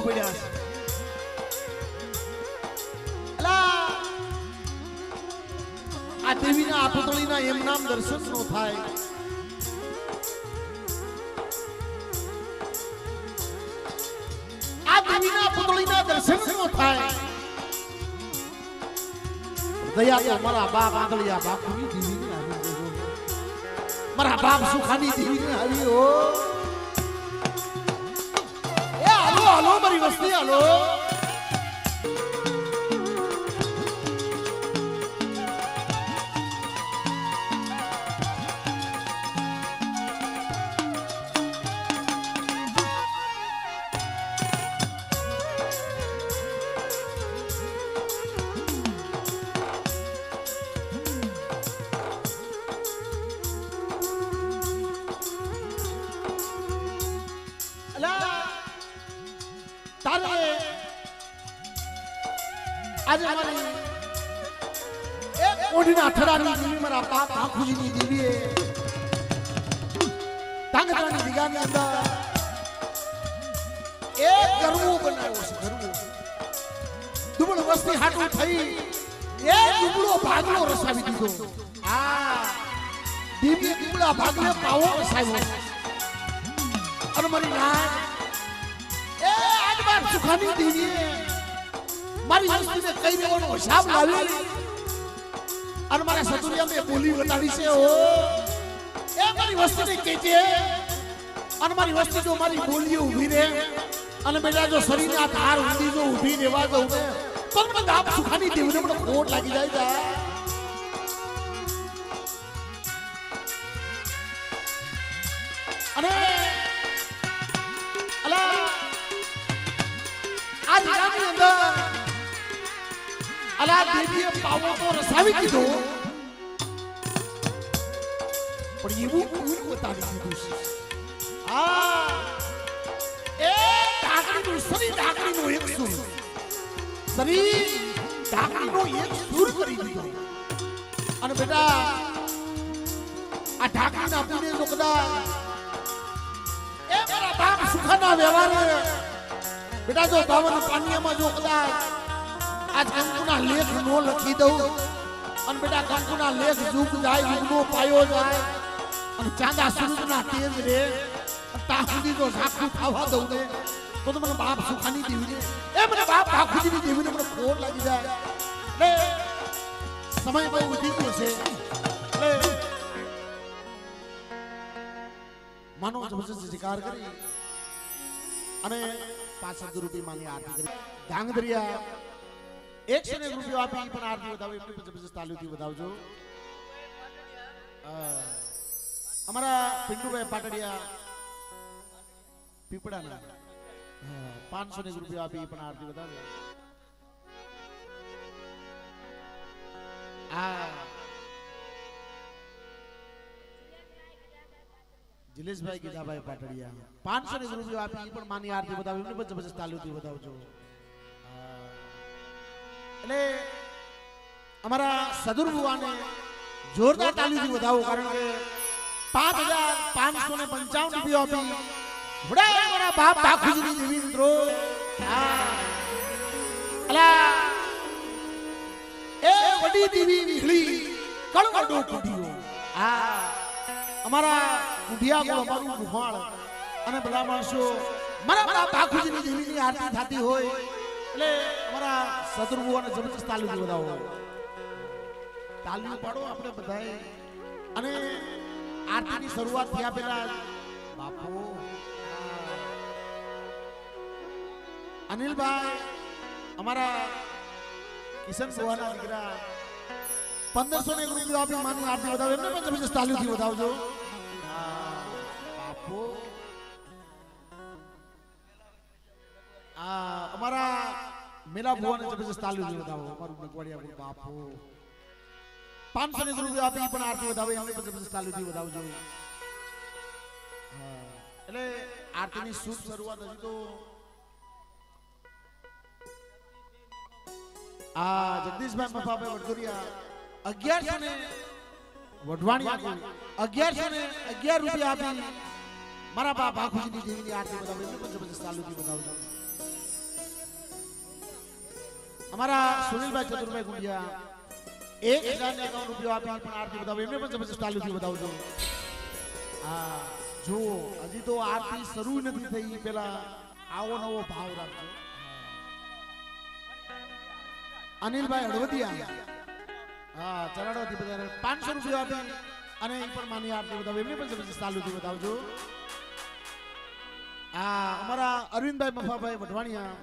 પડ્યા છે. અલા આ દેવીના આ પુતળીના એમ નામ દર્શન નો થાય. આ દેવીના પુતળીના દર્શન નો થાય. દયા તો મારા બાપ આંધળિયા બાપુની દેવીને આવી ગયો. મારા બાપ સુખાની દેવીને આવી હો. એ હાલો હાલો મારી વસ્તી હાલો. આજે મારી એક ઓઢીના અથડાની દેવી મારા બાપ આખુજીની દેવીએ તાંગરાની દિગાની અંદર એક ગરવો બનાવ્યો છે. ગરવો દુબળો વસ્તી હાટું થઈ એક દુબળો ભાગલો રસાવી દીધો. આ દેવીએ દુબળા ભાગલે પાવો રસાવ્યો અને મારી નાય એ આજ બાર સુખાની દેવીએ મારી વસ્તીને કઈ દેવાનો હિસાબ લાવી અને મારા સતુરિયા મેં બોલી બતાવી છે. ઓ એ મારી વસ્તીને કહેજે અને મારી વસ્તી જો મારી બોલીઓ ઊભી રહે અને બેટા જો શરીરના ધાર ઊંધી જો ઊભી રહેવા દઉં ને તો મને ગામ સુખાની દેવીને મને ખોટ લાગી જાય. અને અલા આ જિલ્લાની અંદર અલા દેવીએ પાવો તો રસાવી દીધો પણ એવું કોઈ બતાવી દીધું છે. આ એ ઢાકણીનું શરીર ઢાકણીનું એક સુર શરીર ઢાકણીનો એક સુર કરી દીધો. અને બેટા આ ઢાકણીના પીને જો કદાચ એ મારા બાપ સુખાના વ્યવહાર બેટા જો બાવન પાનિયામાં જો કદાચ આજ કંકુના લેખ નો લખી દઉં અને બેટા કંકુના લેખ જુગ જાય જુગનો પાયો જાય અને ચાંદા સૂરજના તેજ રે ત્યાં સુધી જો ઝાખું ખાવા દઉં ને તો મને બાપ સુખાની દેવીને એ મને બાપ આખુજીની દેવીને મને ખોટ લાગી જાય. એટલે સમય બહુ વધી ગયો છે. એટલે માનો જબરજસ્ત શિકાર કરી અને 65 રૂપિયાની આરતી કરી. ધાંગધ્રિયા 101 રૂપિયા આપી પણ આરતી વધાવો એમની જબરજસ્ત તાલીમથી વધાવજો. અમારા પિંડુભાઈ પાટડિયા પીપળાના 501 રૂપિયા આપી પણ આરતી વધાવે. જિલેશભાઈ ગીધાભાઈ પાટડિયા 501 રૂપિયા આપી પણ માની આરતી વધાવે એમને પણ જબરજસ્ત તાલીમથી વધાવજો. એટલે અમારા સદુર ભુવાને જોરદાર તાલીમથી વધાવો કારણ કે 5555 રૂપિયા આપી વડા મારા બાપ બાખુજીની દેવી મિત્રો. અલા એ વડી દેવી વિહળી કળવડો કુઢિયો. અમારા કુઢિયા કો અમારું ગુહાળ અને બધા માણસો મારા બાખુજીની દેવીની આરતી થતી હોય એટલે અમારા સદુર્ભુવાને જબરજસ્ત તાલીમ વધાવો. તાલીમ પાડો આપણે બધાએ. અને આરતીની શરૂઆત થયા પહેલા બાપુ અનિલભાઈ અમારા કિશન ભુવાના દીકરા 1501 રૂપિયા આપી માની આરતી વધાવો એમને પણ જબરજસ્ત તાલીમથી વધાવજો. બાપુ અમારા મેલા ભુવાને જબરજસ્ત તાલીમથી વધાવો. અમારું નગવાડિયા બાપુ 501 રૂપિયા આપી પણ આરતી વધાવે એમને પણ જબરજસ્ત તાલીમથી વધાવજો. એટલે આરતીની શુભ શરૂઆત હજી તો જગદીશભાઈ મફાભાઈ વડગુરિયા 1100 ને વઢવાણિયા 1111 રૂપિયા આપી મારા બાપ આખુજીની દેવીની આરતી વધાવે એમને પણ જબરજસ્ત તાલીમથી વધાવજો. અમારા સુનિલભાઈ ચતુરભાઈ ગુંડિયા 1051 રૂપિયા આપી પણ આરતી બતાવો એમને પણ જબરજસ્ત તાલીથી બતાવજો. હા જો હજી તો આરતી શરૂ નથી થઈ પેલા આવો નવો ભાવ રાખજો. અનિલભાઈ હળવદિયા હા ચરાડવાથી બધા 500 રૂપિયા આપી અને એ પણ માની આરતી બતાવો એમને પણ જબરજસ્ત તાલીથી બતાવજો. હા અમારા અરવિંદભાઈ મફાભાઈ વઢવાણિયા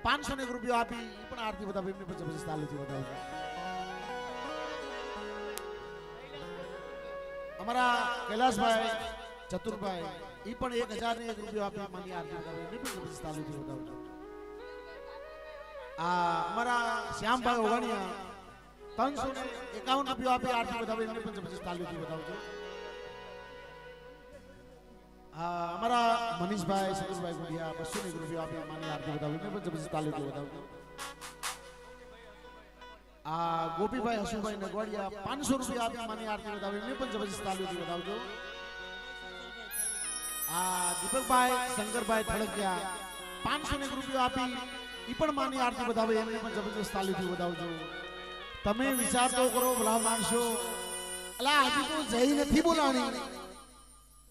501 રૂપિયા આપી એ પણ આરતી બતાવો એમને પણ જબરજસ્ત તાલીથી બતાવજો. અમારા કૈલાસભાઈ ચતુરભાઈ એ પણ 1001 રૂપિયા આપી માની આરતી બતાવો એમને પણ જબરજસ્ત તાલીથી બતાવજો. અમારા શ્યામભાઈ ઓવાણિયા 351 રૂપિયા આપી આરતી બતાવો એમને પણ જબરજસ્ત તાલીથી બતાવજો. અમારા મનીષભાઈ સતુરભાઈ ગુંડિયા 201 રૂપિયા આપી માની આરતી બતાવો એમને પણ જબરજસ્ત તાલીથી બતાવજો. ગોપીભાઈ હસુભાઈ નગવાડિયા 500 રૂપિયા આપી માની આરતી બતાવો એમને પણ જબરજસ્ત તાલીથી બતાવજો. દીપકભાઈ શંકરભાઈ થળકિયા 501 રૂપિયા આપી ઈ પણ માની આરતી બતાવે એમને પણ જબરજસ્ત તાલીથી બતાવજો. તમે વિચાર તો કરો ભલા માણસો અલા હજી તો જઈ નથી બોલાણી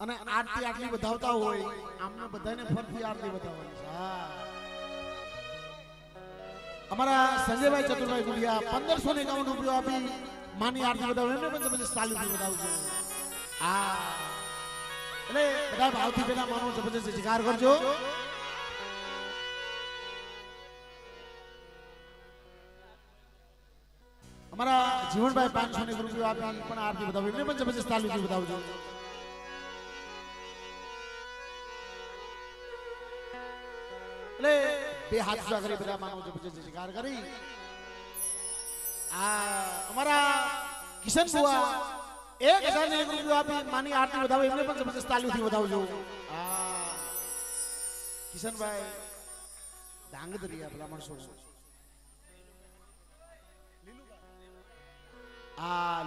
અને આરતી આટલી બતાવતા હોય આમને બધાને ફરતી આરતી બતાવવાની છે. અમારા સંજયભાઈ ચતુરભાઈ ગુડિયા 1551 રૂપિયા આપી માની આરતી બતાવે એમને પણ જબરજસ્ત તાલીથી બતાવજો. એટલે બધા ભાવથી પેલા માનો જબરજસ્ત સ્વીકાર કરજો. અમારા જીવનભાઈ 501 રૂપિયા આપી પણ આરતી બતાવો એમને પણ જબરજસ્ત તાલીથી બતાવજો. એટલે બે હાથ ઊંચા કરી બધા માનવ જબરજસ્ત સ્વીકાર કરી. અમારા કિશન બુઆ 1001 રૂપિયા આપી માની આરતી બતાવો એમને પણ જબરજસ્ત તાલીથી બતાવજો. કિશનભાઈ ડાંગદરિયા ભલા માણસો.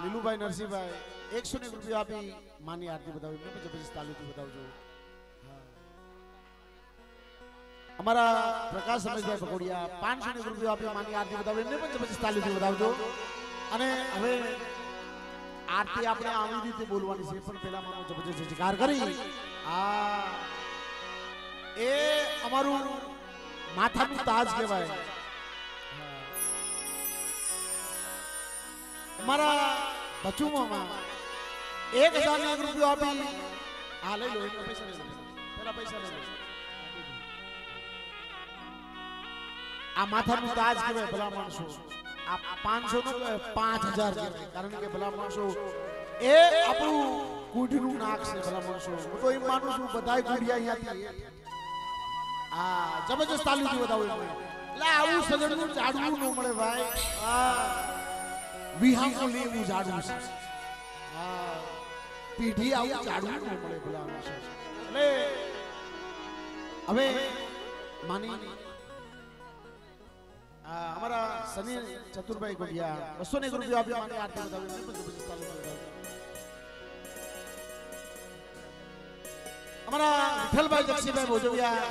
લીલુભાઈ નરસિંહભાઈ 101 રૂપિયા આપી માની આરતી બતાવો એમને પણ જબરજસ્ત તાલીથી બતાવજો. અમારા પ્રકાશ રમેશભાઈ પકોડિયા 501 રૂપિયા આપી માની આરતી બતાવો એમને પણ જબરજસ્ત તાલીથી બતાવજો. અને હવે આરતી આપણે આવી રીતે બોલવાની છે પણ પેલા માનો જબરજસ્ત સ્વીકાર કરી. એ અમારું માથાનું તાજ કહેવાય. અમારા બચુમાં 1001 રૂપિયા આપી લઈ લો એમના પૈસા લઈ લો પેલા પૈસા લઈ લો. આ માથાનું તાજ કહેવાય ભલા માણસો. આ 500 નો 5000 કહેવાય કારણ કે ભલા માણસો એ આપણું કુઢનું નાક છે ભલા માણસો. હું તો એમ માનું છું બધાય કુઢિયા અહીંયાથી જબરજસ્ત તાલીથી બતાવો એમને. એટલે આવું સગડનું ઝાડવું ન મળે ભાઈ. વિહામો લેવું ઝાડવું છે. પીઢી આવું ઝાડવું ન મળે ભલા માણસો. એટલે હવે માની અમારા સની ચતુરભાઈ ગુડિયા 201 રૂપિયા આપી માની આરતી બતાવી એમને પણ જબરજસ્ત તાલીથી બતાવજો. અમારા વિઠ્ઠલભાઈ જક્ષીભાઈ ભોજવિયા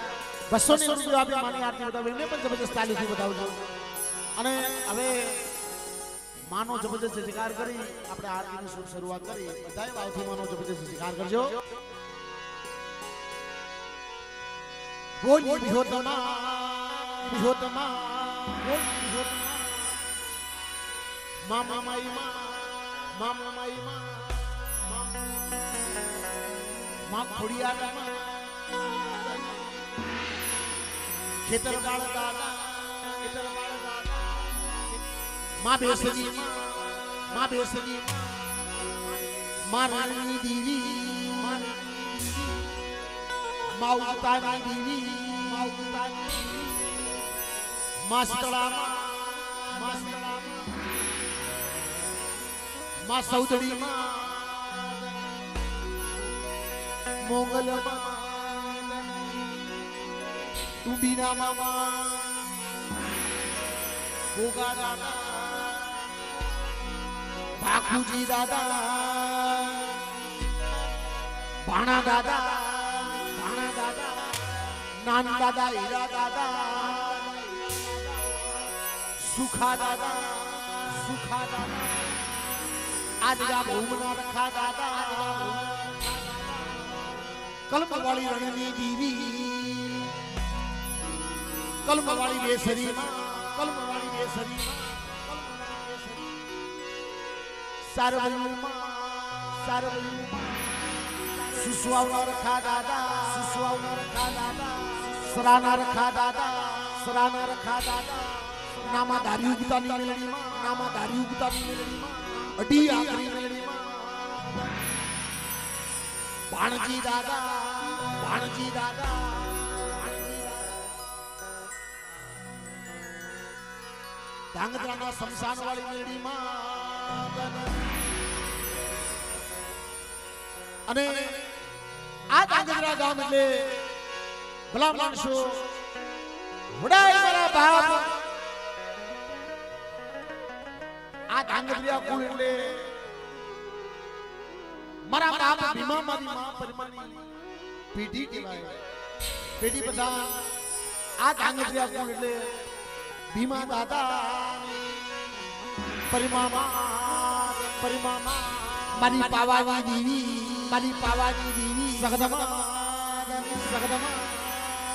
201 રૂપિયા આપી માની આરતી બતાવી એમને પણ જબરજસ્ત તાલીથી બતાવજો. અને હવે માનો જબરજસ્ત સ્વીકાર કરી આપણે આરતીની શુભ શરૂઆત કરી. બધાએ ભાવથી માનો જબરજસ્ત સ્વીકાર કરજો. બોલી વિહોતમા વિહોતમા મામા માઈમા મામા માઈમા માં ખોડિયારમાં ખેતર બાળ દાદા ખેતર બાળ દાદા માં બેસજી માં રાણી દેવી માં ઉતાની દેવી માં શીતળામાં માં સૌદડીમાં મોગલમાં તુંબીના મામા ગોગા દાદા ભાખુજી દાદા ભાણા દાદા નાન દાદા હીરા દાદા સુખા દાદા આજરા ભૂમના રખા દાદા કલમવાળી રણની દીવી કલમવાળી બેસરીમાં સારવયુમાં સુસવાવના રખા દાદા સરાના રખા દાદા નામા દારી ઉગતાની મેલડીમાં અઢી આખરી મેલડીમાં ભાણજી દાદા ધાંગધ્રાના શમશાન વાળી મેળડીમાં અને આ ધાંગધ્રા ગામ એટલે ભલા માણસો વડાઈ મારા બાપ આ ધાંગધ્રા કુળ એટલે મારા બાપ ભીમા મારી માં પરમાની પેઢી કહેવાય પેઢી બધા આ ધાંગધ્રા કુળ એટલે ભીમા દાદા પરિમામા મારી પાવાની દીવી સગદમા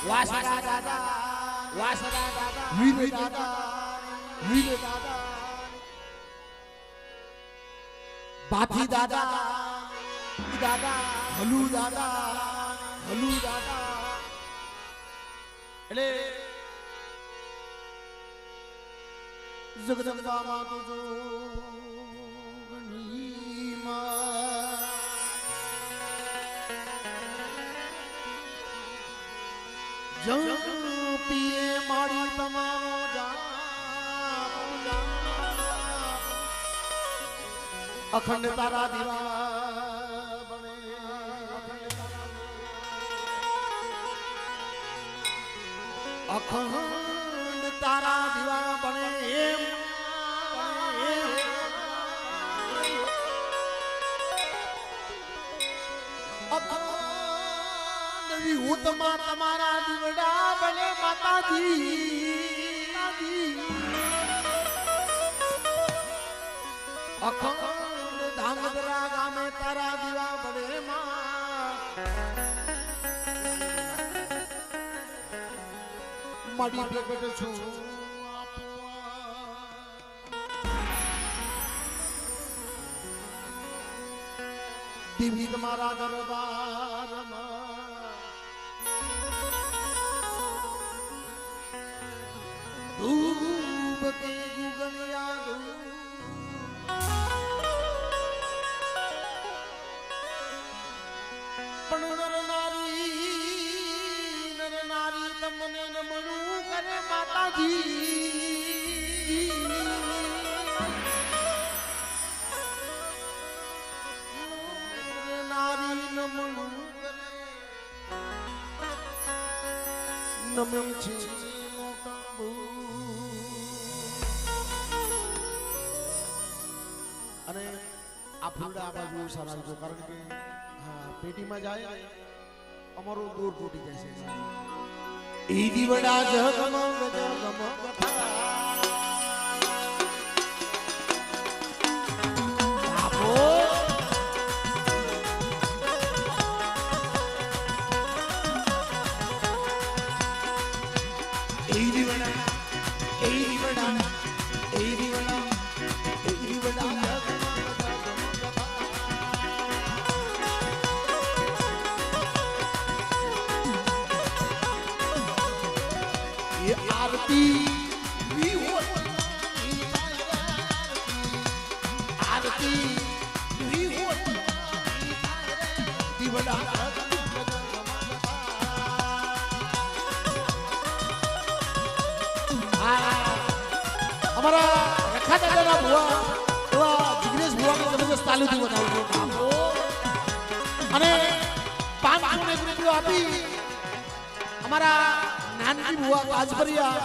વાસડા દાદા વીર દાદા બાથી દાદા હલુ દાદા એટલે જગદંબા માતુ જોગણીમાં જપીએ મારી તમારો જાપ અખંડ તારા દીવા બને અખંડ તારા દીવા બને એમ અખંડ વિહૂતમાં તમારા દીવડા બને માતાજી અખંડ ધાંગધ્રા ગામે તારા દીવા બને માડી પ્રગટ છું દેવી તમારા દરબારમાં ધૂપ કે ગુગળિયા ધૂપ પણ નર નારી તમને નમણું કરે માતાજી નારી નમણું કરે નમ્યું છે અને આ ફૂલડા બાજુ સારા જો કારણ કે પેટીમાં જાય અમારો દૂર તૂટી જાય છે ઈ દીવડા જગમગ આપો ઈ દીવડા आरती हमारा रखा दादा बुआ एवा जिग्नेश बुआ ने जबरदस्त तालू થી બતાવ્યો અને 500 ને રૂપિયો આપી અમારા નાનકી બુઆ આજબરિયા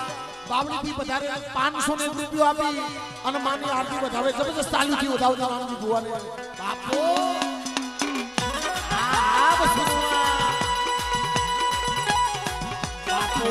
બાવળીથી વધારે 500 ને રૂપિયો આપી અને માની આરતી વધાવે જબરદસ્ત તાલીથી વધાવતા નાનકી બુઆને બાપો આ બસ બાપો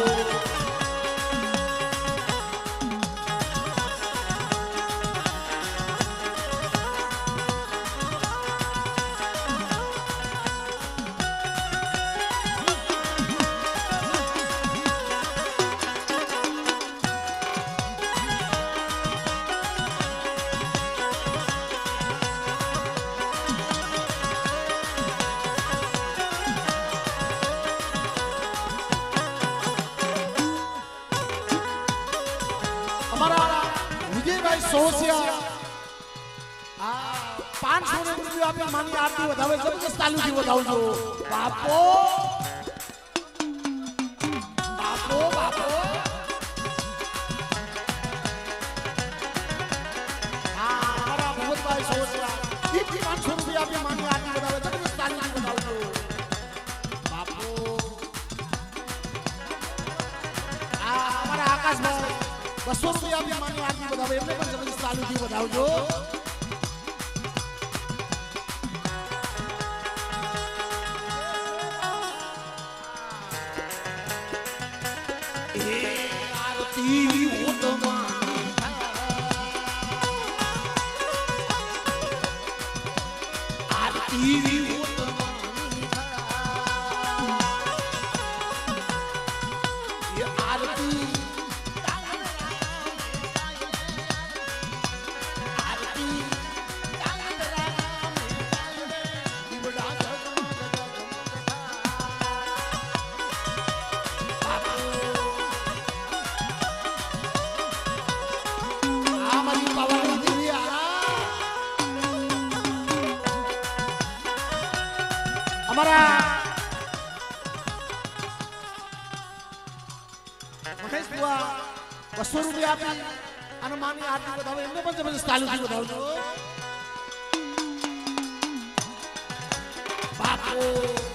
સોસિયા આ 500 રૂપિયા આપી માની આરતી વધાવે જબરજસ્ત તાલુથી વધાવજો બાપો બાપો બાપો આ અમારા ભગતભાઈ સોસિયા ઈ 500 રૂપિયા આપી માની આરતી વધાવે જબરજસ્ત તાલુથી વધાવજો બાપો આ અમારા આકાશભાઈ 200 રૂપિયા આપી માની આરતી વધાવે એમને પણ જબરજસ્ત તાલુથી વધાવજો મહેશ બુઆ 200 રૂપિયા આપી અને માની આરતી વધાવે એમને પણ જબરજસ્ત તાલુથી વધાવજો બાપો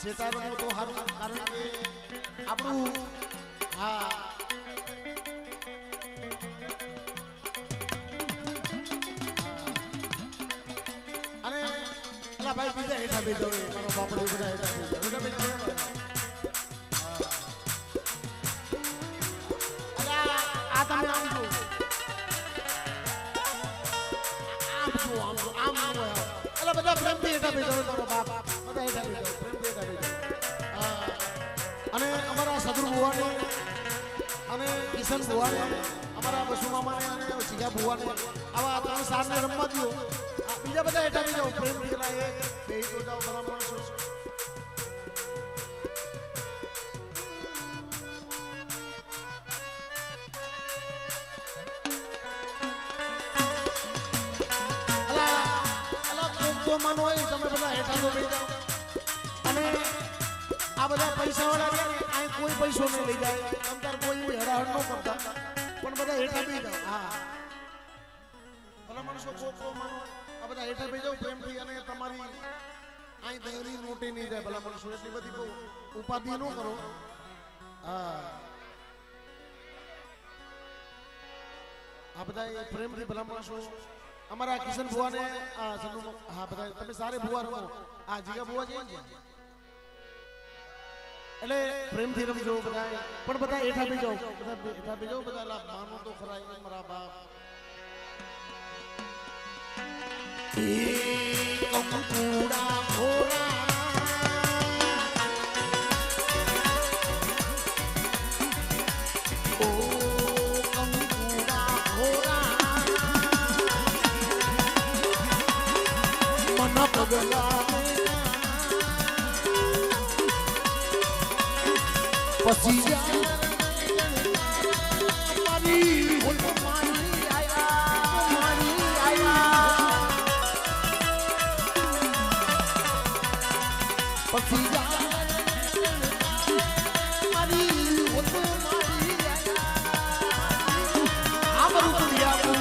સેતારનું તો હારું કારણ કે આપણું હા અને અલા ભાઈ બીજા હેઠા બેઠો મારો બાપડો બધા હેઠા બેઠો અલા આ તમે આમ જો આમ અલા બધા પ્રેમથી હેઠા બેઠો મારો બાપ બધા હેઠા બેઠો અને અમારા સદરુ ભુવાને અને કિશન ભુવાને અમારા બસુ મામાને અને જીગા ભુવાને આવા ત્રણ સારને રમવા દો બીજા બધા હેઠા બી જાઓ પ્રેમ દીકરા એ બે તો જાઓ ભલા માણસો અલા માનો હોય તમે બધા હેઠા તો બેસી જાઓ અને આ બધા પૈસા વાળા ને આ કોઈ પૈસો નહીં લઈ જાય અંતર કોઈ હેરાન ન કરતા પણ બધા હેઠા બી જાવ હા ભલા માણસો કોકો માનો આ બધા હેઠા બી જાવ પ્રેમથી અને તમારી આઈ દહેરી નોટી નહીં જાય ભલા માણસો એટલી બધી બહુ ઉપાધિ ન કરો હા આ બધા પ્રેમથી ભલા માણસો અમારા કિશન ભુવાને આ સનુ હા બધા તમે સારે ભુવા રમો આ જીગા ભુવા છે એટલે પ્રેમથી રમજો બધા પણ બધા હેઠા બી જાઓ બધા હેઠા બી જાઓ બધા લાભ માનો તો ખરા મારા બાપ એ કંકુડા ભોરા પછી મારી પછી આમરું કુડિયા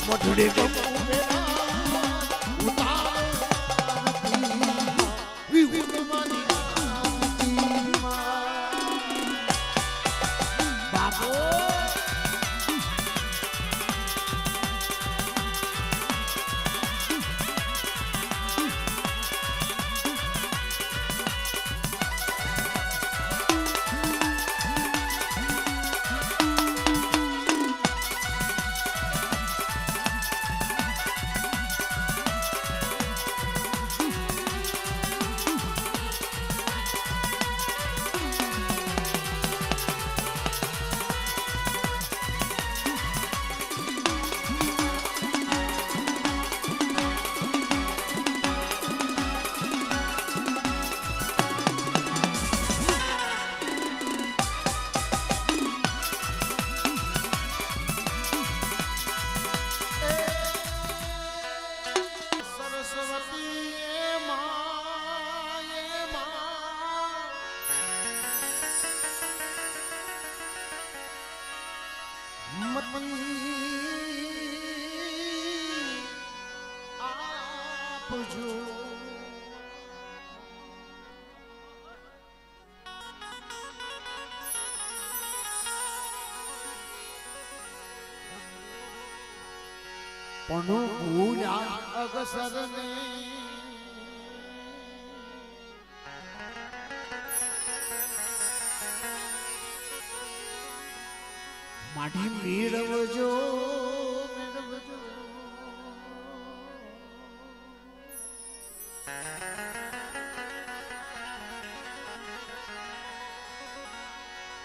મોઢડે પણ ભૂલ્યા અગસરને માડી મેળવજો મેળવજો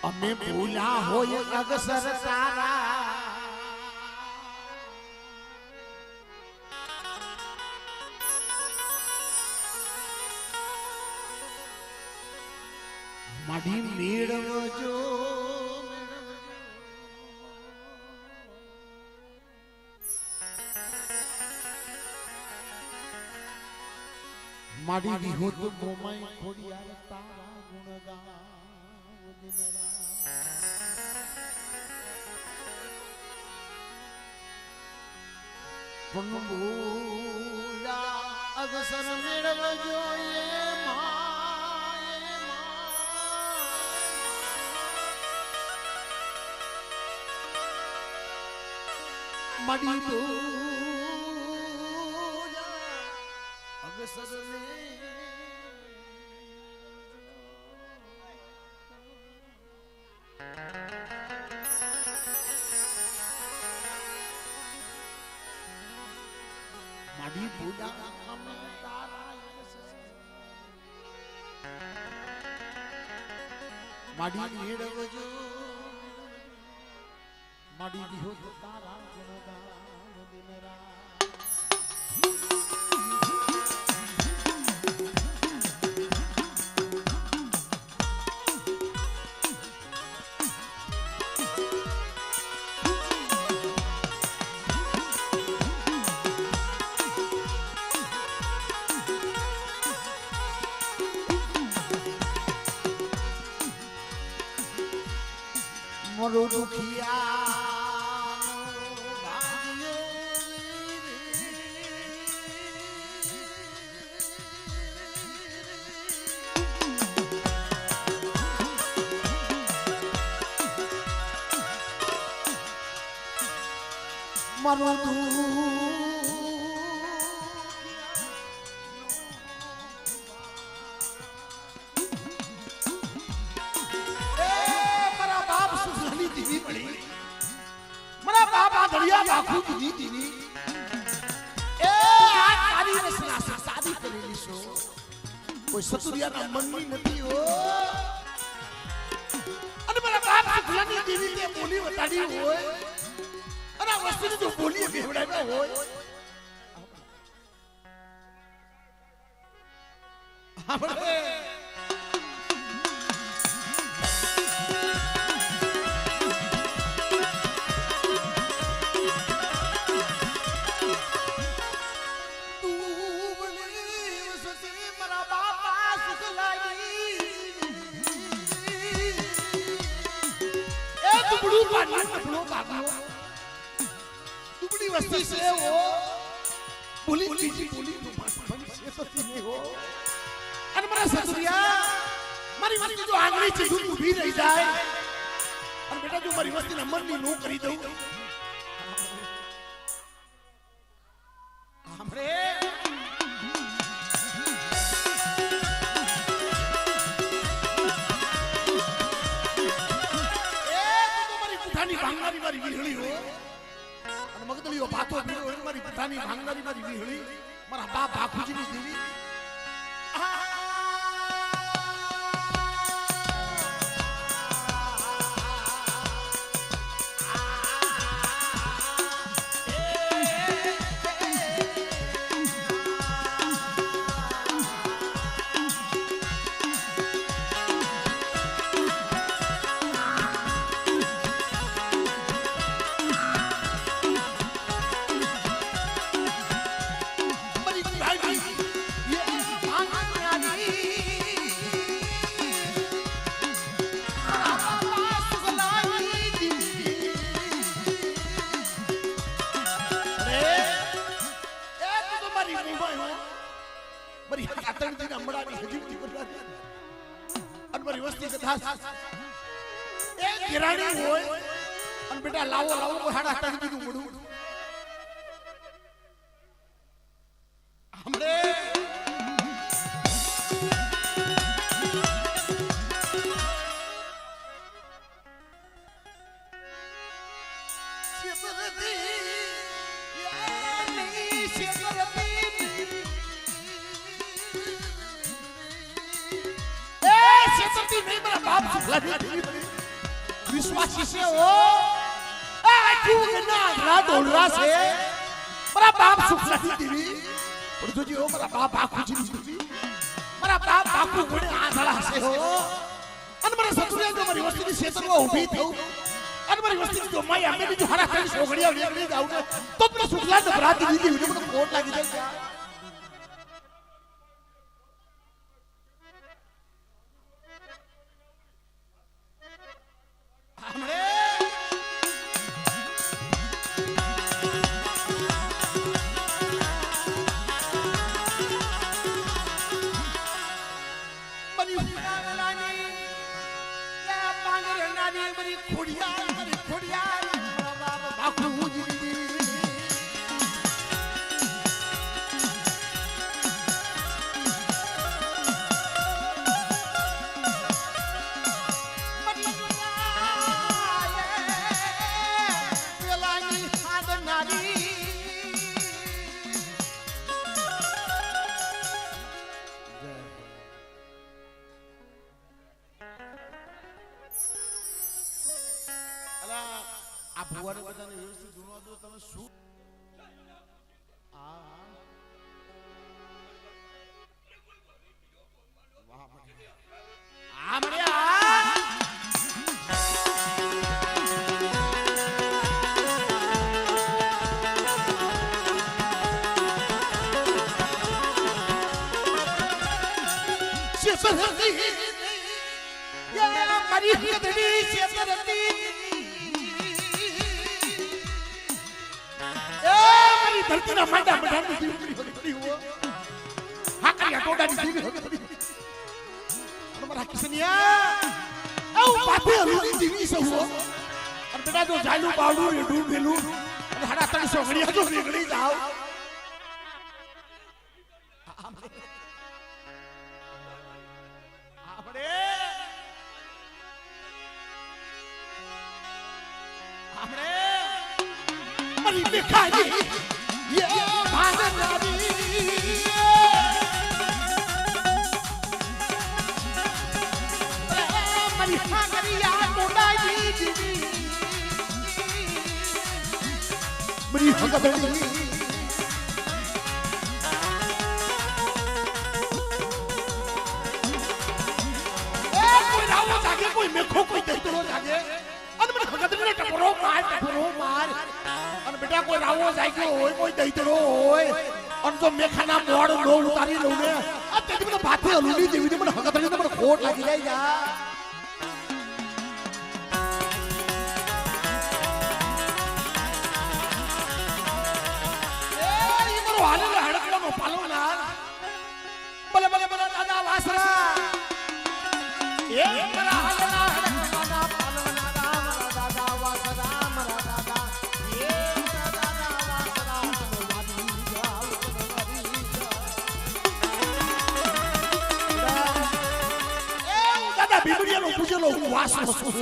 અમે ભૂલ્યા હોય અગસર તારા માડી મેળવજો માડી વિહોત મોમાઈ ખોડિયાર તારા ગુણગાન દિનરા પણ ભૂલા અગસર મેળવજો એ માડી ભૂલા અગસર ને માડી ભૂલા અમે તારા માડી મેળવજો માડી વિહોત તારા ગુણગાન દિનરા મોરો દુખિયા મારો દરિયા બાખુ દીધી ની એ આ તારી રસના સાદી કરેલી છો કોઈ સતુરિયાના મનની નથી હો અને મારા બાપ સુખલાની દેવી તે બોલી વટાડી હોય અને આ વસ્તુની જો બોલી બેવડાવી હોય આપણે दुबड़ी वस्ती से वो बोली बोली बोली से सती नहीं हो अरे मेरा ससुरिया मारी वस्ती जो आंगली से दूर उभी रह जाए और बेटा जो मारी वस्ती नंबर नहीं नो करी दो हमरे भांगनारी मारी विहળી हो અને મગદળીઓ ભાતો ભીડો એ મારી પઠાની ભાંગનારી મારી વિહળી મારા બાપ બાપુજીની દેવી છેતરતી નહીં મારા બાપ સુખલાની દેવી વિશ્વાસી છે ઓ આ તું ના રાત ઓલરા છે મારા બાપ સુખલાની દેવી પણ જોજી ઓ મારા બાપ આખું જીવી મારા બાપ આખું ગોળે આંધળા છે હો અને મારા સતુરે જો મારી વસ્તીની છેતરમાં ઊભી થઉં અને મારી વસ્તીની જો માય અમે બીજું હારા કરી છોકરીઓ વેગળી જાવ ને તો મને સુખલા ને બરાતી દીધી મને કોટ લાગી જાય ભુવાને બધાને વ્યવસ્થિત જોવા દો તમે શું ધરતીના માંડા મઢાની દીકરી પડી હો હાકરિયા ટોડાની દીકરી પડી અમારા કિસનિયા આવ પાથે હલુની દીકરી છે હો અને બેટા જો જાયલું બાવડું રેડું મેલું અને હાડા 300 ઘડિયા જો નીકળી જાવ આપણે મરી દેખાઈ બરી હગદડી કોઈ રાવો જાગે કોઈ મેખો કોઈ દઈતરો જાગે અને મને હગદડીને ટપરો માર અને બેટા કોઈ રાવો જાગ્યો હોય કોઈ દઈતરો હોય અને જો મેખાના મોડ નો ઉતારી લઉં ને આ તેથી મને ભાથે હલુની જેવી મને હગદડીને મને ખોટ લાગી જાય જા ભલે ભલે ભલે દાદા વાસરા એ મારા હાલના દાદા પાલવના રામ દાદા વાસરા મારા દાદા એ દાદા વાસરા દાદા બીબડીયાનો પૂજેલો વાસરો છું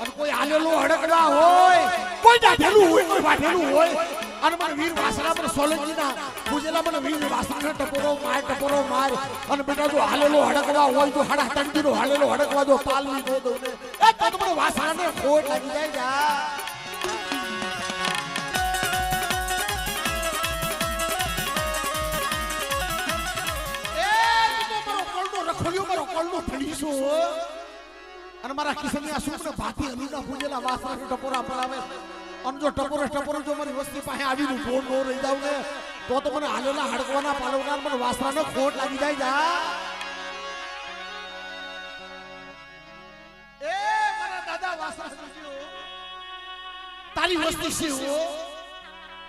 અને કોઈ આલેલો હડકડા હોય કોઈ દાઢેલું હોય કોઈ વાઢેલું હોય અને મને વીર વાસરા પર સોલંકીના પૂજેલા મને વીર વાસરાને ટપોરો માર અને બેટા જો હાલેલો હડકવા હોય તો હાડા તંજીનો હાલેલો હડકવા જો પાલની દો દો ને એ તો મને વાસરાને ખોટ લાગી જાય જા એ તો મારો કોળનો ફળીસો અને મારા કિસનિયા સુખને ભાતી હલુના પૂજેલા વાસરાને ટપોરા પડાવે અને જો ટપોરો જો મારી વસ્તી પાસે આવીને ઢોર નો રહી જાવ ને તો મને હાલેલા હડકવાના પાલવનાર મને વાસરાને ખોટ લાગી જાય જા એ મારા દાદા વાસરા તારી વસ્તી છે હો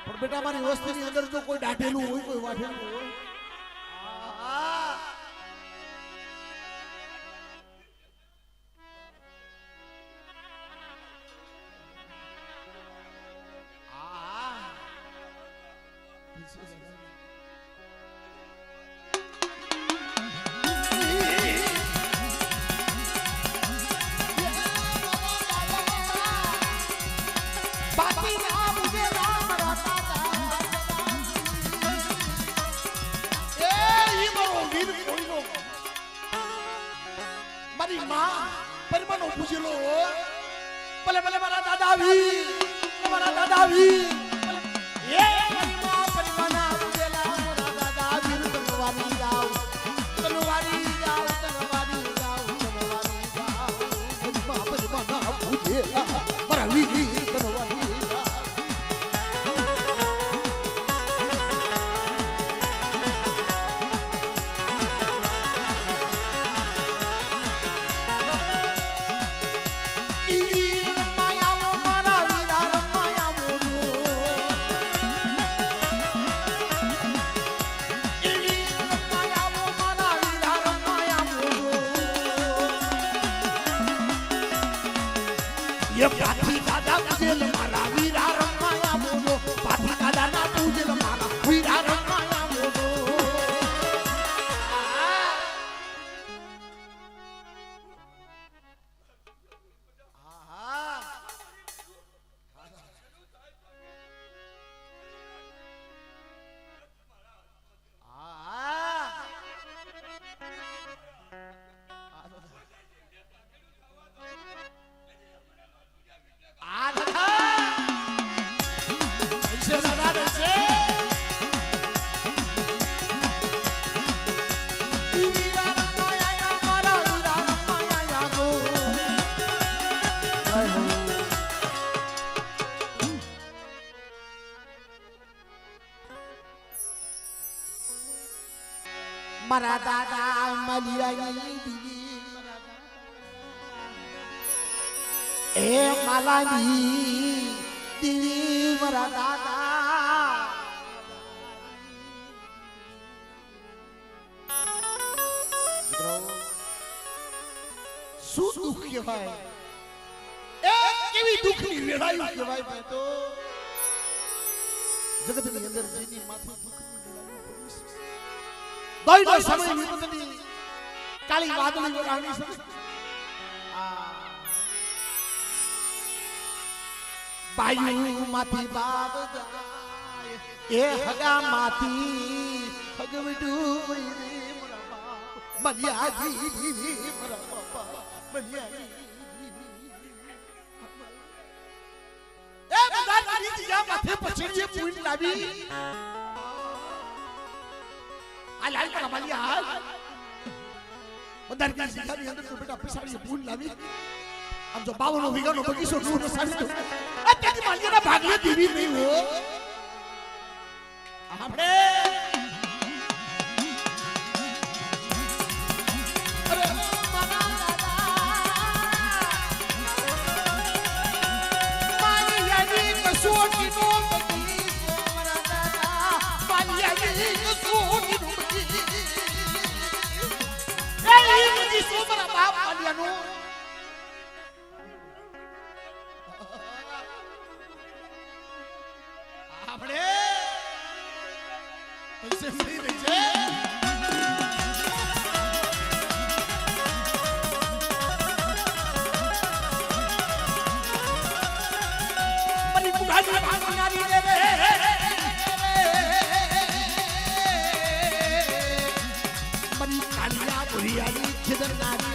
પણ બેટા મારી વસ્તીની અંદર જો કોઈ દાઢેલું હોય કોઈ વાઢેલું હોય પરિમાનો પૂજેલો ભલે ભલે મારા દાદા વી મારા દાદા વી એ પરિમાના પૂજેલા મારા દાદા વી તનવારી જાવ તનવારી જાવ તનવારી જાવ તનવારી જાવ પરિમાના પૂજેલા મારા વી તનવારી ये पाठी दादा पूजेल मारा वीरा रमाया मोनो पाठी दादा ना पूजेल मारा वीरा रमाया मोनो મારા દાદા મલિયાની દીદી એ માલાની દીદી મારા દાદા શું દુઃખ કહેવાય એ કેવી દુઃખની વેળાયું કહેવાય મેં તો જગતની અંદર જેની માથે દુઃખની વેળાયું પડી દોઈનો સમય વિપતની કાળી વાદળી વેળાની સમય બાયુ માંથી બાબ જાય એ હગા માંથી હગવડુ રે મારા બાપ મલિયાજી મારા બાપા મલિયાજી એ બધા દીદી જા માથે પછડીએ પૂરી લાવી આ લાલ કા મલિયા હાલ બધા કા શિખાની અંદર તો બેટા પછાડીએ પૂરી લાવી આમ જો 52 વીઘાનો બગીચો નું સારી તો અત્યારે માલિયાના ભાગલે દીવી નહીં હો આપણે અરે મારા દાદા માલિયાની કસોટી નો બગીચો મારા દાદા માલિયાની કસોટી નો બગીચો એ બગીચો મારા બાપ માલિયાનો આપણે પૈસે મળી રહી છે મરી કુડાજી ભાગનારી રે મરી કાલિયા ભુરિયાની ખિદરનારી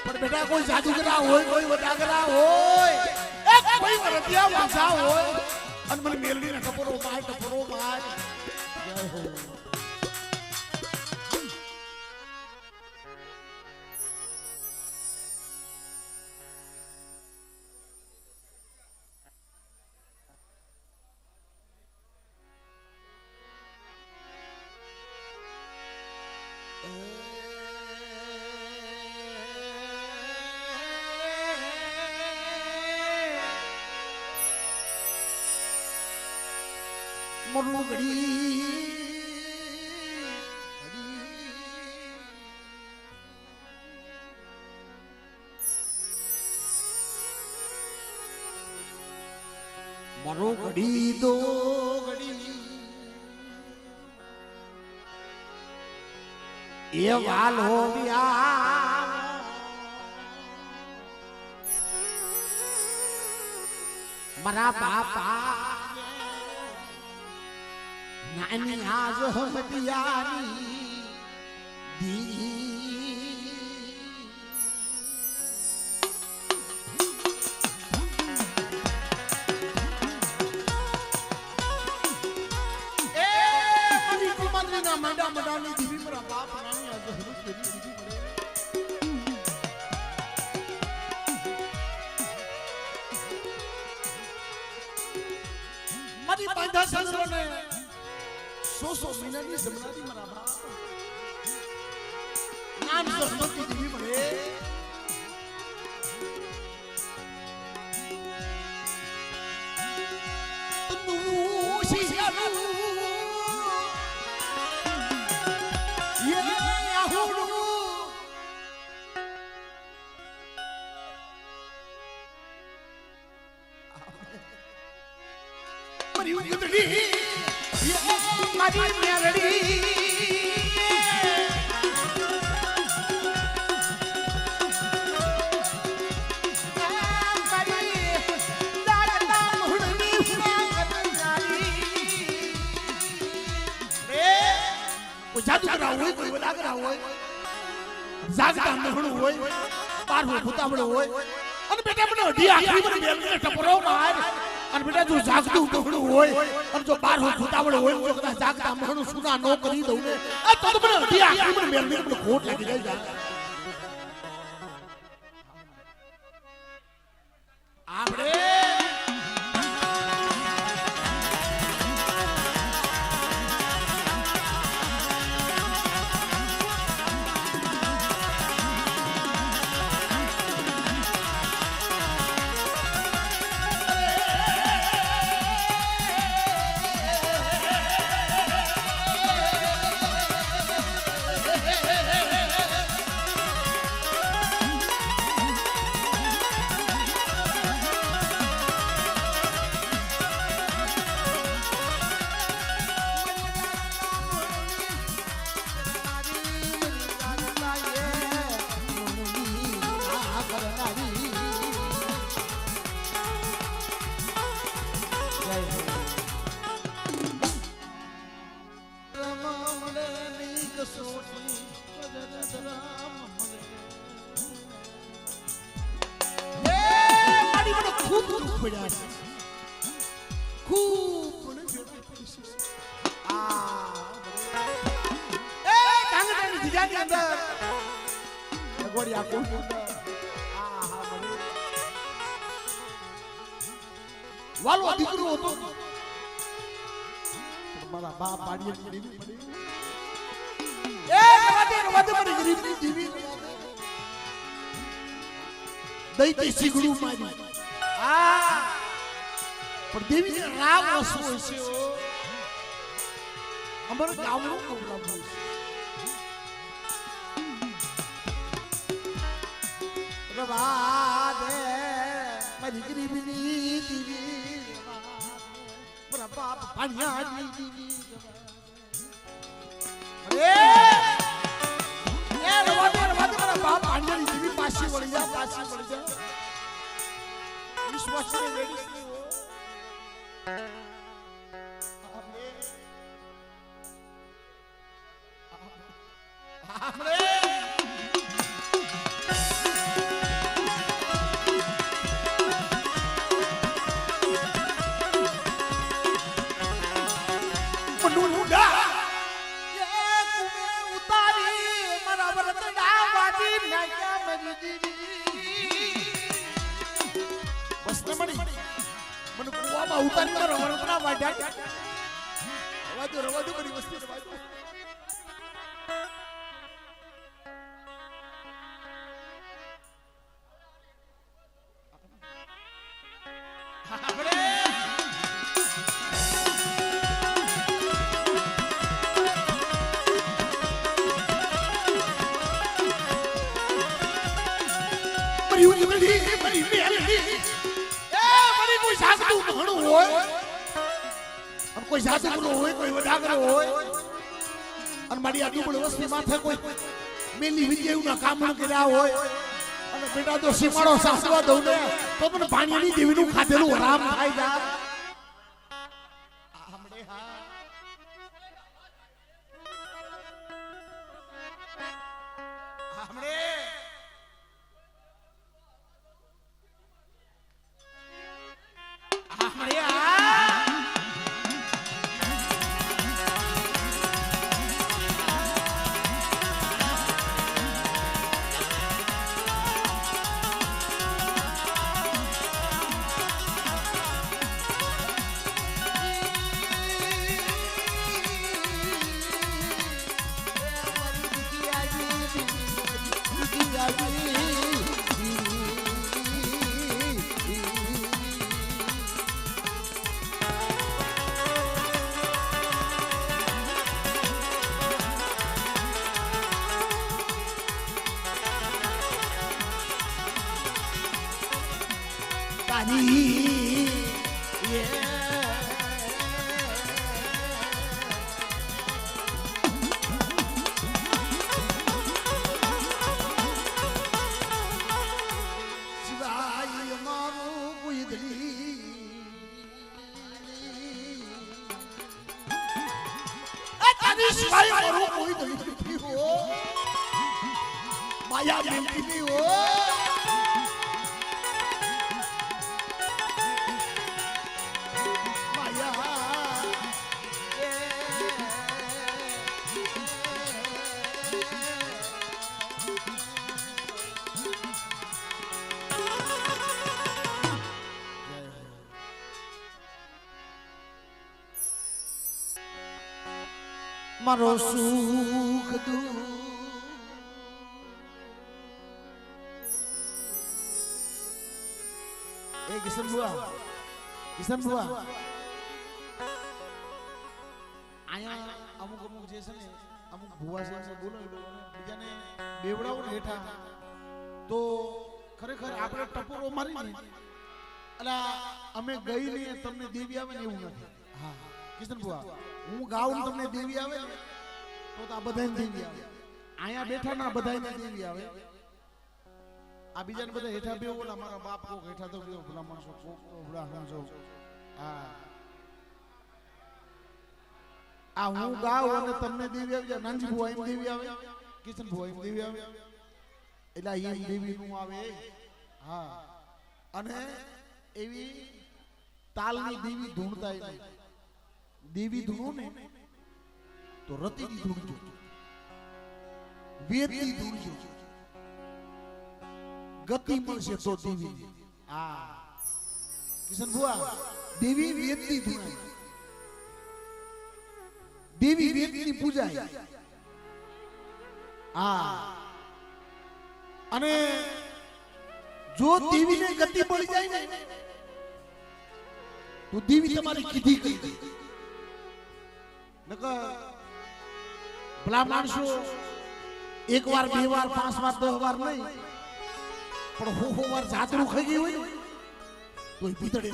પણ બેટા કોઈ જાદુગરા હોય કોઈ વડાગરા હોય એક કોઈ વરતિયા વાસા હોય અને મને મેલડીને ટપરો માય જય હો મરુગડી મરુગડી દો ગડી એ વાલો વ્યા મારા બાપા નાની આજ હમતિયાની દી મંડા મંડાની દીવી મારા બાપ નાની આજ હમતિયાની દીવી મારી પાંધા સંસરોને 100 મહિનાની જમનાની મારા બાપ નામ સરસ્વતી દેવી મળે તું શિયાનું યે આહુડું મારી ઉદડી મારી મેરડી જાદુ કરાવ હોય કોઈ વડા કરાવ હોય જાગતા મહણું હોય બારહો ભૂતાવડો હોય અને બેટા મને અઢી આખરી મને બેલને ટપરો માર અને બેટા જો જાગતું મહણું હોય અને જો બારહો ભૂતાવડો હોય જો કદાચ જાગતા મહણું સુના નો કરી દઉં ને આ તો મને અઢી આખરી મને બેલને મને ખોટ લાગી જાય આપણે વાલો દીકરો હતો મારા બાપ પાડીએ દેવી પડી એ રવાદે મારી ગરીબની દેવી દઈતી સિગડું મારી પણ દેવી રામ વસવો છે અમારું ગામનું પ્રોગ્રામ હોય રવાદે મારી ગરીબની દેવી મારા બાપ પાણિયાની દેવી અરે એ રવાદે મારા બાપ પાણિયાની દેવી પાછી વળી જા વિશ્વાસ ને લેડીઝ ની હો આપણે મને કુવામાં ઉતારી મારો વરતના વાઢ્યા રવા દો મારી વસ્તી રવા દો કોઈ જાદુગરો હોય કોઈ વડાગરો હોય અને મારી આ દુબળ વસ્તી માથે કોઈ મેલી વિજયના કામ કર્યા હોય બેટા તો સીમાડો સાસવા દઉં ને તો મને ભાણિયાની દેવીનું ખાધેલું હરામ થાય જા હમણે હા હમણે હમણે માયા બેટી હો મારો સુખ દુઃખ એ કિશન બુઆ આયા અમુક જે છે ને અમુક ભુવા છે બોલો બીજાને બેવડાવો ને હેઠા તો ખરેખર આપણે ટપોરો મારી ને એટલે અમે ગઈ ને તમને દેવી આવે ને એવું નથી હા કિશન બુઆ હું ગાઉં તમને દેવી આવે ને તો આ બધાને દેવી આવે આયા બેઠા ના બધાને દેવી આવે આ બીજાને બધા હેઠા બે ઓલા મારા બાપ કોક હેઠા તો બે ભલા માણસો કોક ભલા સમજો હા આ હું ગાઉં અને તમને દેવી આવી જાય નાનજી ભુવા એમ દેવી આવે કિશન ભુવા એમ દેવી આવે એટલે એમ દેવી નું આવે હા અને એવી તાલની દેવી ધૂણતા નહીં દેવી ધૂણો ને તો રતિની ધૂણજો વેદની ધૂણજો ગતિ મળશે તો દેવી આ કિશન ભુવા દેવી વેદની ધૂણાય દેવી વેદની પૂજાય આ અને જો દેવીને ગતિ મળી જાય ને તો દેવી તમારી કીધી કરી દે નકર ભલા માણસો એક વાર બે વાર પાંચ વાર 10 વાર નહીં પણ હો વાર જાતરું ખાઈ ગઈ હોય તો ભીતડે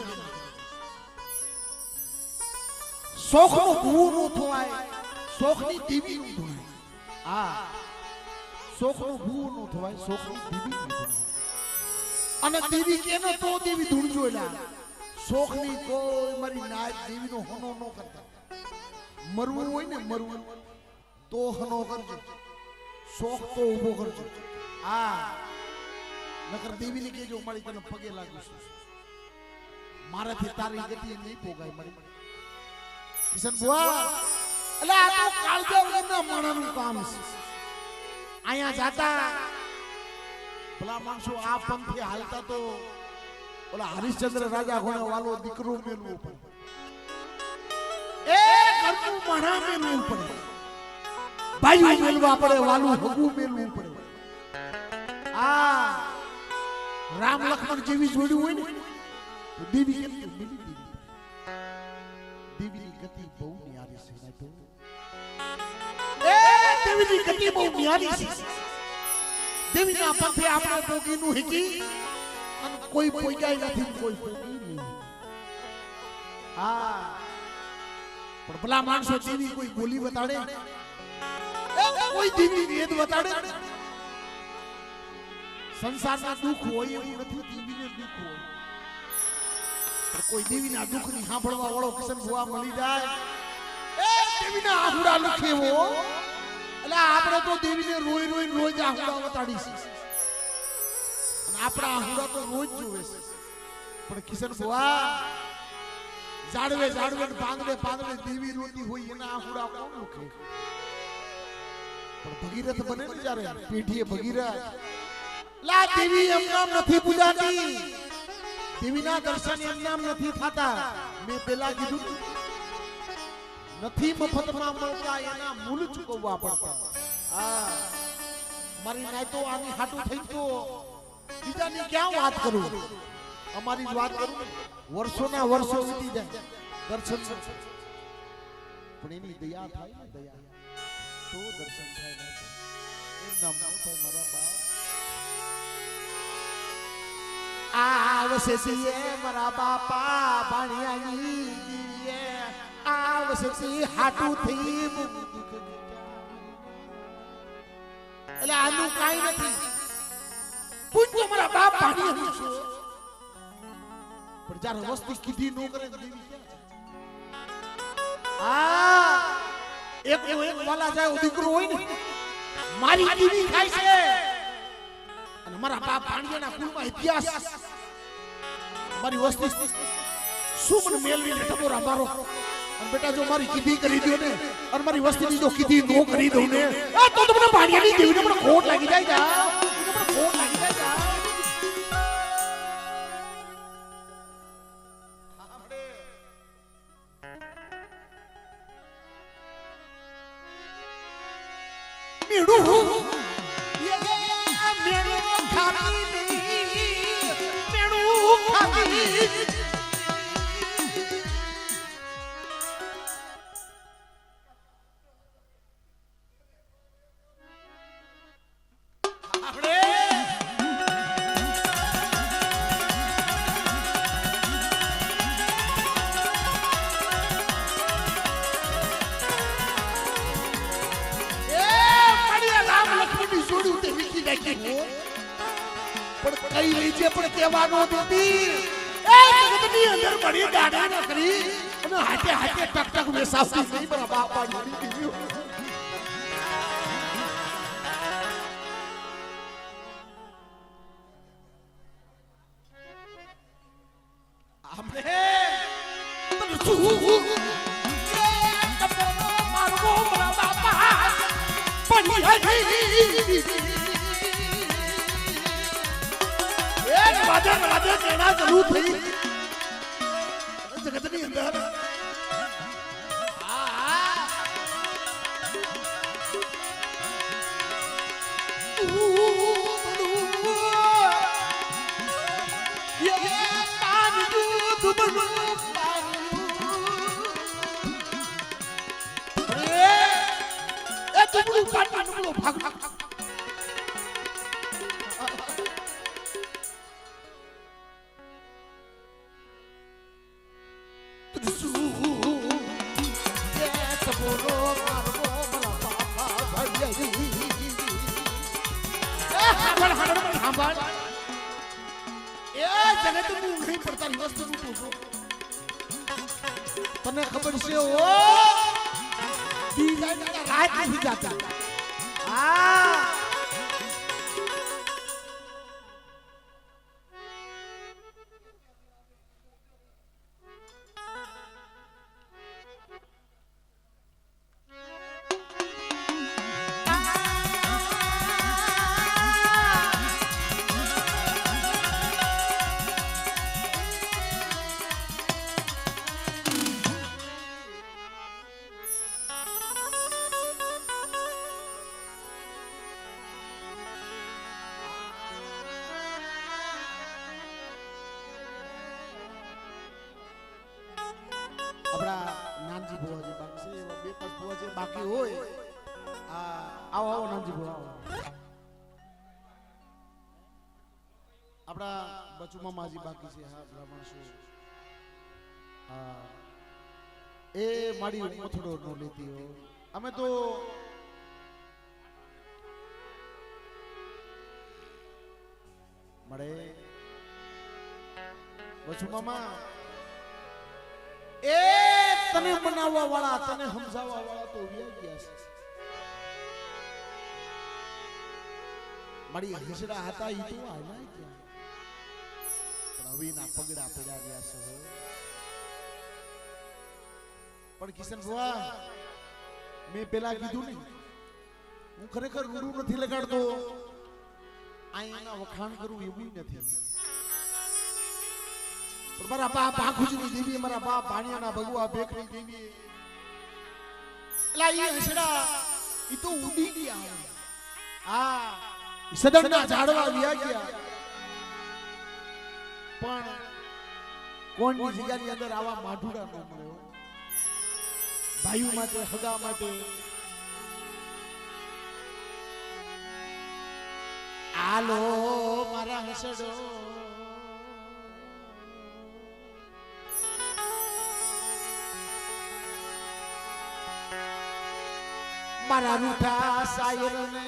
શોખનો ભૂવો નો થવાય શોખની દેવી નું ધોવાય આ શોખનો ભૂવો નો થવાય શોખની દેવી નું ધોવાય અને દેવી કેનો તો દેવી ધૂણજો એલા શોખની કોઈ મારી નાચ દેવી નો હનો નો કરતા મરવું હોય ને મરવું તો હનો કરજો શોખ તો ઊભો કરજો આ નકર દેવીને કહેજો મારી તને પગે લાગુ છું મારાથી તારી ગતિ નહીં પોગાય મારી કિશન બુઆ એટલે આ તો કાળજા વગરના માણાનું કામ છે અહીંયા જાતા ભલા માણસો આ પંથે હાલતા તો ઓલા હરિશ્ચંદ્ર રાજા ઘોડે વાલો દીકરો મેલવો પડે એ ઘરનું માણા મેલવું પડે ભાઈઓ મેલવા પડે વાલું હગું મેલવું પડે આ રામ લક્ષ્મણ જેવી જોડ્યું હોય ને તો દેવી કેમ દેવીની ગતિ બહુ ન્યારી છે ના તો એ દેવીની ગતિ બહુ ન્યારી છે દેવીના પંથે આપણે પોગીનું હિકી અને કોઈ પોગાય નથી કોઈ પોગી નહીં હા પણ ભલા માણસો દેવી કોઈ બોલી બતાડે કોઈ દેવી વેદ બતાડે સંસારના દુઃખ હોય એવું નથી, દેવીને દુઃખ હોય. પણ કોઈ દેવીના દુઃખની સાંભળવા વાળો કિશન ભુવા મળી જાય, એ દેવીના આહુડા લખે એવો. એટલે આપણે તો દેવીને રોઈ રોઈ રોજ આહુડા વતાડીશું, અને આપણા આહુડા તો રોજ જોવે છે. પણ કિશન ભુવા જાડવે જાડવે પાંદડે પાંદડે દેવી રોતી હોય એના આહુડા કોણ લખે? પણ ભગીરથ બને ને જ્યારે પેઢીએ ભગીરથ, લા દેવી એમ નામ નથી પૂજાતી, દેવીના દર્શન એમ નામ નથી થતા. મેં પેલા કીધું નથી મફતમાં મળતા, એના મૂળ ચૂકવવા પડતા. હા, મારી નાય તો આની હાટું થઈ તો બીજાની ક્યાં વાત કરું, અમારી જ વાત કરું. વર્ષોના વર્ષો વીતી જાય દર્શન, પણ એની દયા થાય ને, દયા તો દર્શન થાય. એમ નામ થાય મારા બાપ. આવશે સિએ મારા બાપા ભાણિયાની દીવીએ, આવશે સી હાટું થઈ. એટલે આનું કાઈ નથી, પૂછજો મારા બાપ ભાણિયાની છો. પણ જ્યારે વસ્તી કીધી નો કરે દેવી ક્યાં? એક વાલા જાય દીકરો હોય ને, મારી દેવી ખાય છે. અને મારા બાપ ભાણિયાના કુળમાં ઇતિહાસ, મારી વસ્તી શું મને મેલવીને ટબોરા મારો. અને બેટા જો મારી કીધી કરી દો ને, અને મારી વસ્તીની જો કીધી નો કરી દઉં ને, તો તમને ભાણિયાની દેવીને મને ખોટ લાગી જાય. ખોટ લાગી જાય. પણ કઈ લીજે પણ કહેવાનો દીદી, એ જગતની અંદર બડી દાડા ન કરી અને હાથે હાથે ટક ટક વેસાવતી નહીં. મારા બાપા દીદી આપણે મારવો મારા બાપા પડી હજી રાધે રાધે કેના ચાલુ થઈ જગતની અંદર. તને ખબર છે ઓ રાત નથી જાતા. આપણા નાનજી ભુવાજી બાકી છે, બે પાંચ ભુવાજી બાકી હોય. આવો આવો નાનજી ભુવા આવો. આપણા બચુમાં માજી બાકી છે. હા બ્રાહ્મણ શું એ મારી મથડો નો લેતી હોય. અમે તો મળે વસુ મામા એ તને મનાવવા વાળા તને સમજાવવા વાળા તો વ્યા ગયા છે મારી હસડા હતા ઈ તો આલા ગયા પણ હવે ના પગડા પડ્યા રહ્યા છે પણ કિશન ભુવા મેં પેલા કીધું ને હું ખરેખર રૂડું નથી લગાડતો આઈના વખાણ કરું એવું નથી પણ મારા બા ભાખુજીની દેવી મારા બા ભાણિયાના ભગવા ભેખની દેવી એલા ઈ હસડા ઈ તો ઉડી ગયા આ સદનના ઝાડવા વ્યા ગયા પણ કોણની જગ્યાની અંદર આવા માઢુડા ન મળ્યો ભાઈઓ માટે હગા માટે આલો મારા હસડો મારા રૂઠા શાયરને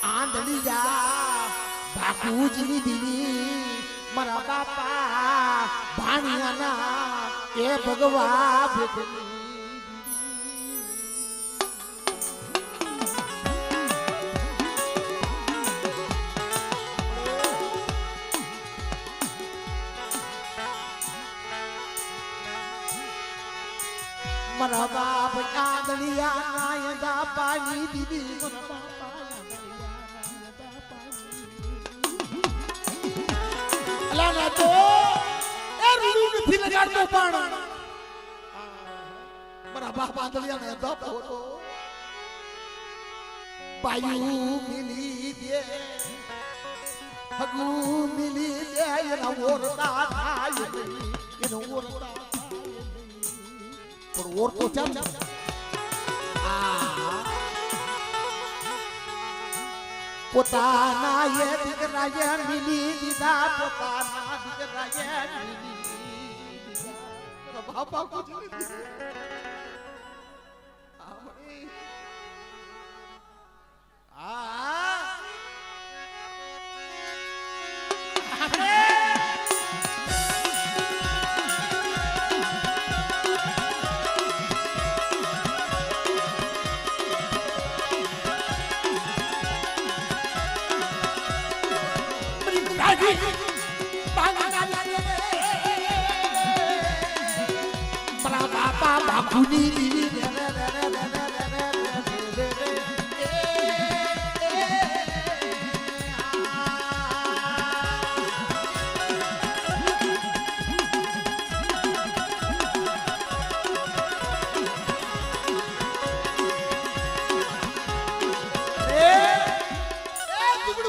આંધળીયા ભાકુજીની દીવી મારા બાપા ભાણિયાના એ ભગવા ભેખની મારા બાપ આંધળીયા નાયદા પાણી દીદી મારા બાપા લાલા તો એ રૂડું નથી લગાડતો પણ મારા બાપ આંધળિયાને દપ હતો પાયું મિલી દે હગુ મિલી દે એના ઓરતા થાય એનો ઓરતા પણ ઓર તો ચાલ પોતાના એ દીકરાએ મિલી દીધા પોતાના દીકરાએ મિલી દીધા બાપા કુછ મારા બાપા બાપુની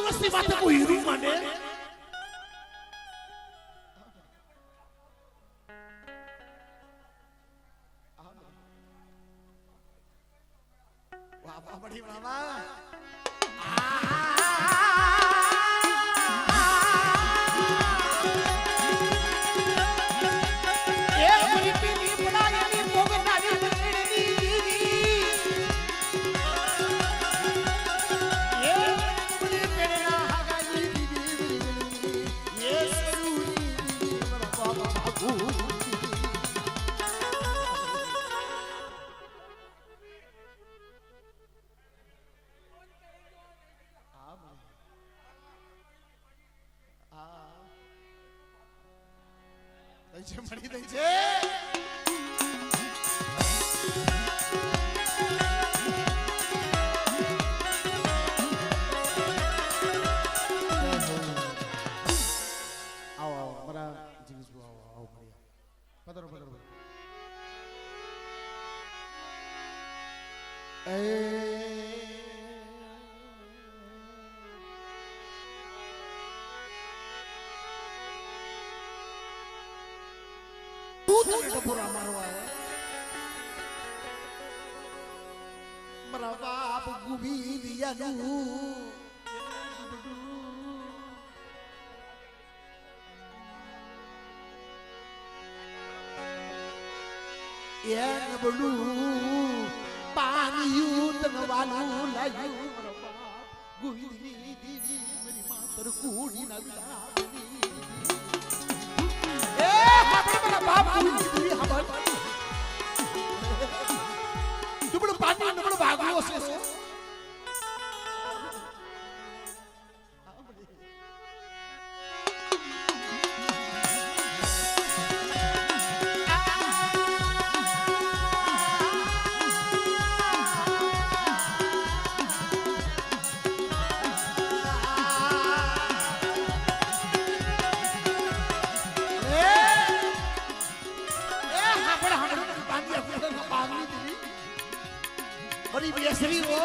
વસ્તી માટે કોઈ હીરું માંડે વાહ બડી બાબા એ બડી પીની પડાયની મોગનાની બકડીની એ બડી પેના હગાઈ દીદી એ સરુની મારા બાબા ભાગુ છે મળી દઈ છે આવો આવો મારા જીગીસ આવો આવો મળી પધરો પધરો પૂરા મારવા મારા બાપ ગુબી દિયાનું એન બડું પાણીયું તન વાલું લાયું મારા બાપ ગુઈલી દીવી મારી માતર કુડી ના વિલાવી એ આપણે મારા બાપ ગુઈલી દીવી હબળ તુબડો પાણી નબળો ભાગવો છે बड़ी बेसरी वो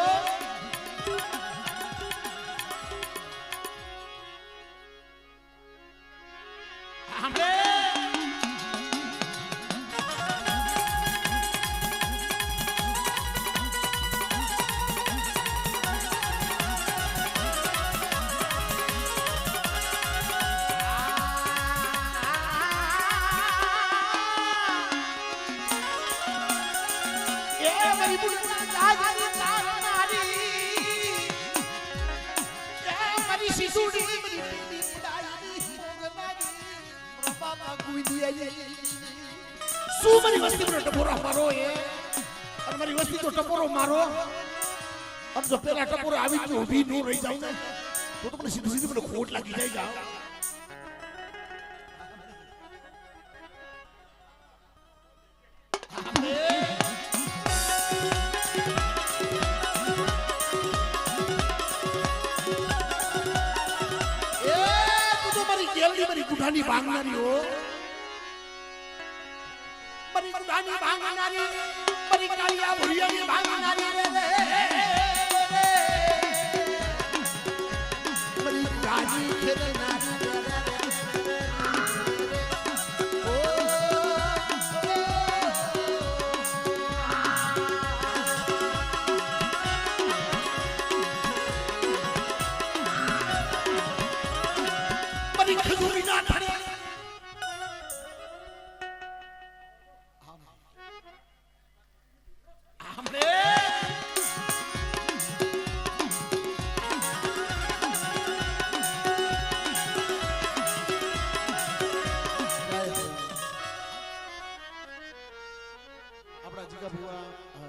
हमें મારી વસ્તી નો ટપોરો મારો એ અને મારી વસ્તી તો ટપોરો મારો અને જો પેલા ટપોરો આવી જ ઊભી ન રહી જાય ને તો મને સીધી સીધી મને ખોટ લાગી જાય જાવ મારી ગુઠાની ભાંગનારી હો મારી ગુઠાની ભાંગનારી મારી કાળિયા ભુરિયાની ભાંગનારી રે મારી ગાજી ખેરનારી મારી ખજૂરી